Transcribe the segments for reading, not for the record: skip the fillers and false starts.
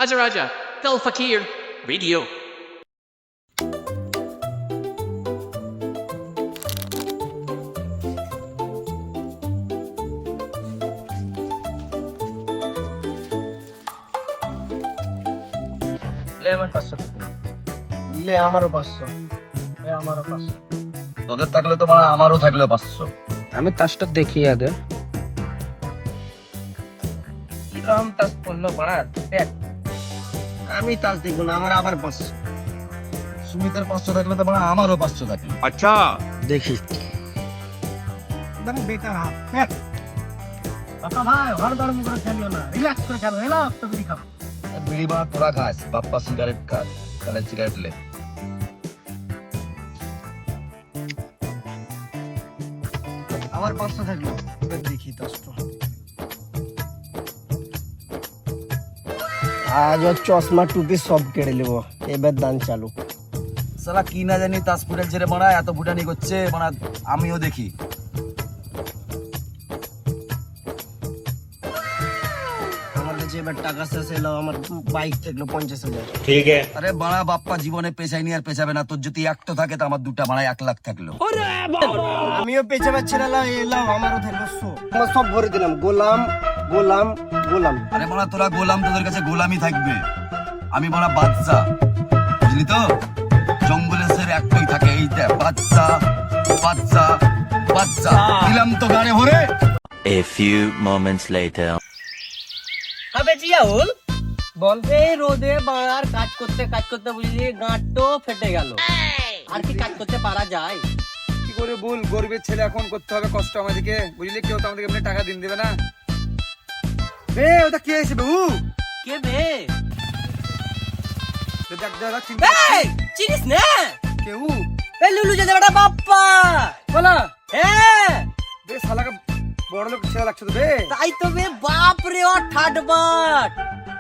Azaraja, Del Fakir, Radio. আমারও 500 আমারও 500 তোদের থাকলে তো মানে আমারও থাকলে 500। আমি তাসটা দেখি আগে কিরম তাস পড়লো বাড়ার দেখ আমি তাস দেখবো না আমার আবার 500 সুমিতের 500 থাকলে তো মানে আমারও 500 থাকবে। Acha. দেখি বেকার হাত দেখ বাবা ভাই ঘর দরম করে খেলিও না রিল্যাক্স করে খেলো এলা তো বিড়ি খাও বিড়ি বানা তোরা খাস, বাপ্পা সিগারেট খাস, তাহলে সিগারেট লে। আমার 500 থাকলো এবার দেখি তাসটা আজ ওর চশমা টুপি সব কেড়ে নেবো এবার দান চালু সালা কি না জানি তাস ফুটেল ছেড়ে বানা এত ফুটানি করছে মানে আমিও দেখি। আমার কাছে এবার টাকা শেষ এলো আমার বাইক থাকলো 50,000 ठीक है. আরে বাড়া বাপ্পা জীবনে পেছাই নিয়ে আর পেছাবে না, তোর যদি একটা থাকে তো আমার দুটা বাড়ায় 1 লাখ থাকলো। আমিও পেছে পাচ্ছি না এলাম আমারও থাকলো আমার সব ভরে দিলাম গোলাম গোলাম গোলাম আরে বাড়া তোরা গোলাম, তোদের কাছে গোলামি থাকবে, আমি বাড়া বাদশা, বুঝলি তো? জঙ্গলের সের একটাই থাকে, এই দেখ বাদশা বাদশা বাদশা। দিলাম তো গানে ভরে। A few moments later. আবে জিয়াউল বলবে রোদে বাড়ার কাজ করতে বুঝলি গাঁট তো ফেটে গেল আর কি কাজ করতে পারা যায় কি করে বল, গরিবের ছেলে এখন করতে হবে কষ্ট আমাদেরকে, বুঝলি? কেউ তো আমাদেরকে এমনি টাকা দিন দেবে না। বে ওটা কে এসে বে? কে বে দেখ দেখ দেখ, চিন্তা এই চিনিস না কেউ এই লুলু যে বেটা বাপ্পা বলা হ্যাঁ বে শালাকে বড় লোক ছেলে লাগছে তো বে। তাই তো বে বাপ রে ও ঠাটবাট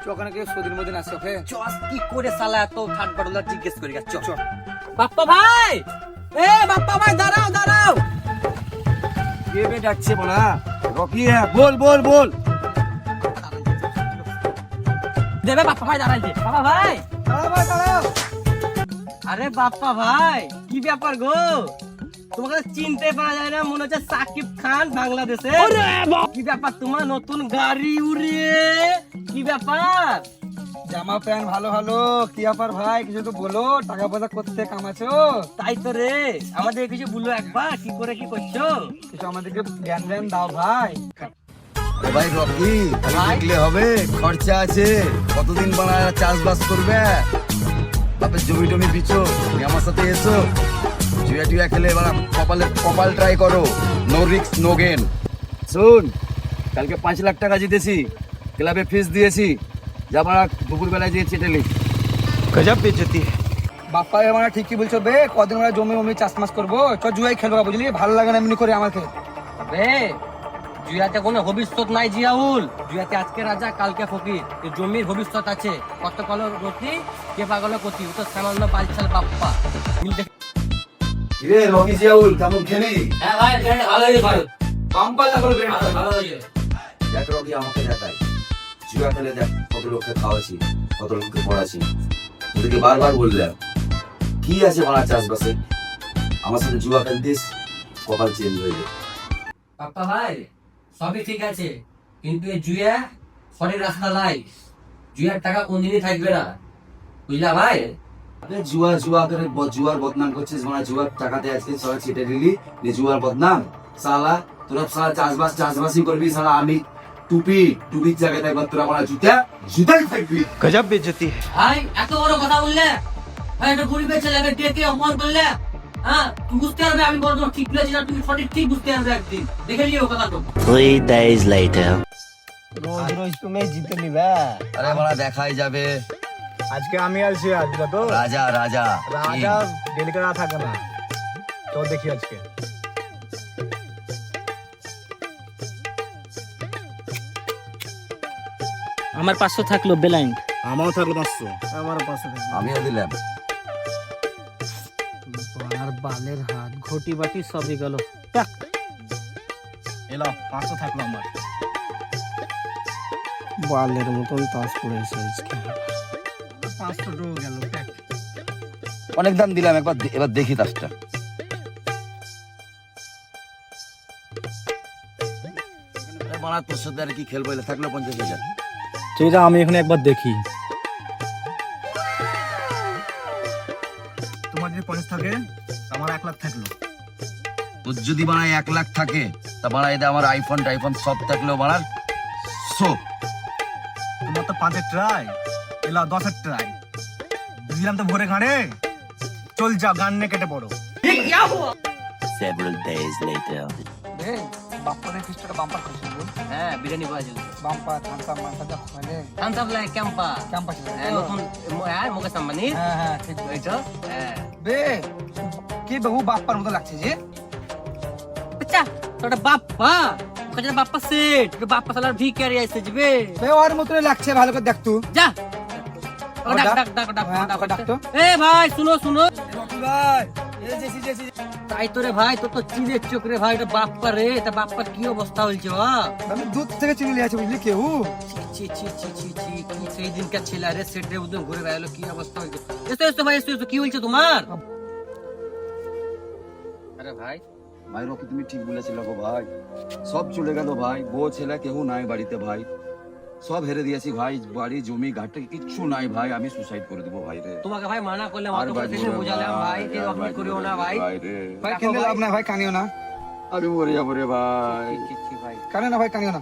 চ ওখানে কেউ সদির মধ্যে আসছে ওকে। চস কি করে শালা এত ঠাটবাট হলো জিজ্ঞেস করি গা চ চ বাপ্পা ভাই এ বাপ্পা ভাই দাঁড়াও দাঁড়াও কে বে ডাকছে বলা? রকি হ্যাঁ, বল বল বল। দেবে বাপ্পা ভাই দাঁড়াইছে বাবা ভাই দাঁড়াও ভাই দাঁড়াও। আরে বাপ্পা ভাই কি ব্যাপার গো তোমাকে চিনতে পারা যায় না, মনে হচ্ছে সাকিব খান বাংলাদেশে। কি ব্যাপার তোমার নতুন গাড়ি উড়িয়ে কি ব্যাপার? জামা প্যান্ট ভালো ভালো, কি ব্যাপার ভাই? কিছু তো বলো, টাকা পয়সা করতে কামাছো? তাই তো রে আমাদের কিছু বললো একবার কি করে কি করছো? কিছু আমাদেরকে জ্ঞান জ্ঞান দাও ভাই। আরে ভাই রকি, খালি দেখলে হবে, খরচা আছে, কতদিন বানা চাষবাস করবে, বাপের জমি টমি বিচো, তুমি আমার সাথে এসো, জুয়া টুয়া খেলে এবার কপাল ট্রাই করো, নো রিস্ক নো গেন। শুন, কালকে 5 লাখ টাকা জিতেছি, ক্লাবে ফিস দিয়েছি, যাবার দুপুর বেলায় দিয়ে চেটে লিখ। গজব বেজতি বাপ্পা মানে ঠিকই বলছো বে, কদিন ওরা জমি চাষবাস করবো, চ জুয়াই খেলবো, বুঝলি? ভালো লাগে না এমনি করে আমাকে। বে জুয়াতে কোনো ভবিষ্যৎ নাই জিয়াউল, জুয়াতে আজকে রাজা কালকে ফকির, এই জমির ভবিষ্যৎ আছে, কত কলো গতি কে পাগল গতি, ও তো সামান্য বালছাল বাপ্পা। রে রকি জিয়াউল কেমন খেলি? হ্যাঁ ভাই ভালো হয়েছে ভালো পাম্পা লাগলো বে। ভালো হয়েছে। দেখ রকি আমাকে দেখাই, জুয়া খেলে দেখ কত লোককে খাওয়াছি, কত লোককে পড়াছি, ওদেরকে বারবার বললাম কি আছে বানা চাষবাসে, আমার সাথে জুয়া খেলতিস কপাল চেঞ্জ হয়ে যায়। পাপ্পা ভাই সবই ঠিক আছে কিন্তু এই জুয়া সঠিক রাস্তা নাই, জুয়ার টাকা কোনদিনই থাকবে না, বুঝলা ভাই? আরে জুয়া করে জুয়ার বদনাম করছিস, মানে জুয়ার টাকাতে আজকে সবাই ছেটে দিলি, জুয়ার বদনাম। সালা তোরা সালা চাষবাসই করবি, সালা আমি টুপির জায়গায় একবার তোরা মানে জুতাই থাকবি। গজব বেজতি ভাই এত বড় কথা বললে, ভাই এটা গরিবের ছেলেকে ডেকে অপমান করলে, হ্যাঁ তুমি বুঝতে পারবে আমি বড় ঠিক বলেছি না, তুমি সঠিক ঠিক বুঝতে পারবে একদিন, দেখে নিও কথাটা। 3 days later. রোজ রোজ তুমি জিতে নিবা আরে মানে দেখাই যাবে, আজকে আমি আছি আজকে তো রাজা রাজা রাজা ডেলি করা থাকে না, তো দেখি আজকে। আমার 500 থাকলো বেলাইন্ড, আমারও থাকলো 500 আমারও 500 থাকলো আমিও দিলাম। আর বালের হাত ঘটি বাটি সবই গেল। এলো 500 থাকলো আমার বালের মতন তাস পড়েছে আজকে। 500 টাকা গেল প্যাক। অনেক দাম দিলাম, এবার দেখি তাসটা। বাড়া তোর সাথে আর কি খেলবো, এলে থাকলো 50,000। সেটা আমি এখানে একবার দেখি। তোমার যদি 50 থাকে আমার 1 লাখ থাকলো। তোর যদি বাড়ায় 1 লাখ থাকে তা বাড়ায় দে, আমার আইফোন টাইফোন সব থাকলেও বাড়ার সব। তোমার তো 5 এর ট্রাই, এলা 10 এর ট্রাই বুঝলাম তো ভোরে ঘাড়ে। চল যাও, গান নিয়ে কেটে পড়ো। Several days later. বাপ্পাদের ফিস্টটা বাম্পার করছিল হ্যাঁ বিরিয়ানি পাওয়া যাবে বাম্পার থানসা মানসা যা খাইলে থামসাপ লাই ক্যাম্পা ক্যাম্পাস হ্যাঁ নতুন মুকেশ আম্বানি হ্যাঁ হ্যাঁ ঠিক এইটা হ্যাঁ বে কি বহু বাপ্পার মতো লাগছে যে আচ্ছা তোটা বাপ্পা ওখানে বাপ্পা সেট বাপ্পা সালার ভিখারি আইছে যাবে বে ওর মতো লাগছে, ভালো করে দেখ তুই। যা ডাক ডাক ডাক ডাক হ্যাঁ, ডাক ডাক তো। এ ভাই শুনো শুনো রকি ভাই এই জেসি জেসি তাই তো রে ভাই তোর তো চিনের চোখ রে ভাই এটা বাপ্পা রে এটা বাপ্পার কি অবস্থা হয়েছে আমি দুধ থেকে চিনি লিয়েছি বুঝলি কেউ ছি ছি ছি ছি ছি কি সেই দিনকার ছেলে রে সেটে উদম ঘুরে বেড়ালো কি অবস্থা হয়েছে এসো এসো ভাই এসো এসো কি হয়েছে তোমার আরে ভাই ভাই রকি তুমি ঠিক বলেছিল গো ভাই, সব চলে গেল ভাই, বউ ছেলে কেউ নাই বাড়িতে ভাই, সব হেরে দিয়েছি ভাই, বাড়ি জমি ঘাটে কিচ্ছু নাই ভাই, আমি সুসাইড করে দিব ভাই রে। তোমাকে ভাই মানা করলাম আর অত ভাই করে বলো বুঝালাম ভাই যে আর আপনি ভাই করিও বলো না ভাই রে। ভাই কেন লাভ নাই ভাই, কানিও না, আমি মরে যাবো রে ভাই। ছি, ছি, ভাই কানিও না ভাই, কানিও না।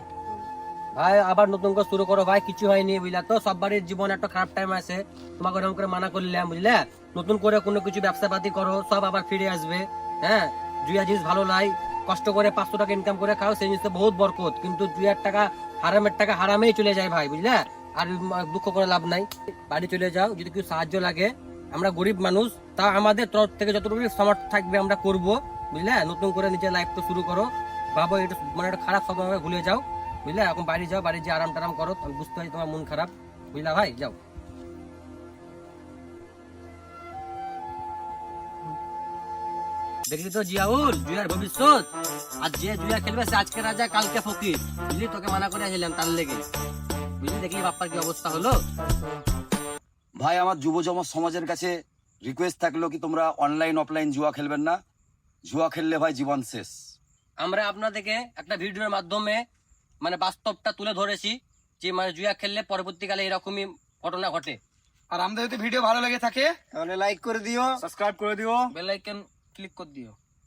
ভাই আবার নতুন করে শুরু করো ভাই, কিছু হয়নি বুঝলা তো, সব বাড়ির জীবনে একটা খারাপ টাইম আছে, তোমাকে ওরকম করে মানা করলাম বুঝলে, নতুন করে কোনো কিছু ব্যবসা পাতি করো, সব আবার ফিরে আসবে। হ্যাঁ জুয়া জিনিস ভালো নাই, কষ্ট করে 500 টাকা ইনকাম করে খাও, সেই জিনিসটা বহুত বরকত, কিন্তু জুয়ার টাকা হারামের টাকা হারামেই চলে যায় ভাই বুঝলে, আর দুঃখ করে লাভ নাই, বাড়ি চলে যাও, যদি কিছু সাহায্য লাগে, আমরা গরিব মানুষ, তা আমাদের তরফ থেকে যতটুকু সামর্থ্য থাকবে আমরা করব বুঝলে, নতুন করে নিজের লাইফ তো শুরু করো, ভাবো এটা মানে একটা খারাপ সময় ভুলে যাও বুঝলে, এখন বাড়ি যাও, বাড়ি যে আরাম টারাম করো, আমি বুঝতে পারি তোমার মন খারাপ বুঝলা ভাই, যাও। দেখলি তো জিয়াউল জুয়ার ভবিষ্যৎ, আর যে জুয়া খেলবে সে আজকে রাজা কালকে ফকির বুঝলি, তোকে মানা করে আসলাম তার লেগে বুঝলি, দেখলি বাপ্পার কি অবস্থা হলো। ভাই আমার যুব সমাজের কাছে রিকোয়েস্ট থাকলো কি তোমরা অনলাইন অফলাইন জুয়া খেলবেন না, জুয়া খেললে ভাই জীবন শেষ। আমরা আপনাদেরকে একটা ভিডিওর মাধ্যমে মানে বাস্তবটা তুলে ধরেছি, যে মানে জুয়া খেললে পরবর্তীকালে এরকমই ঘটনা ঘটে। আর আমাদের যদি ভিডিও ভালো লেগে থাকে তাহলে লাইক করে দিও, সাবস্ক্রাইব করে দিও, বেল আইকন ক্লিক করে দিও।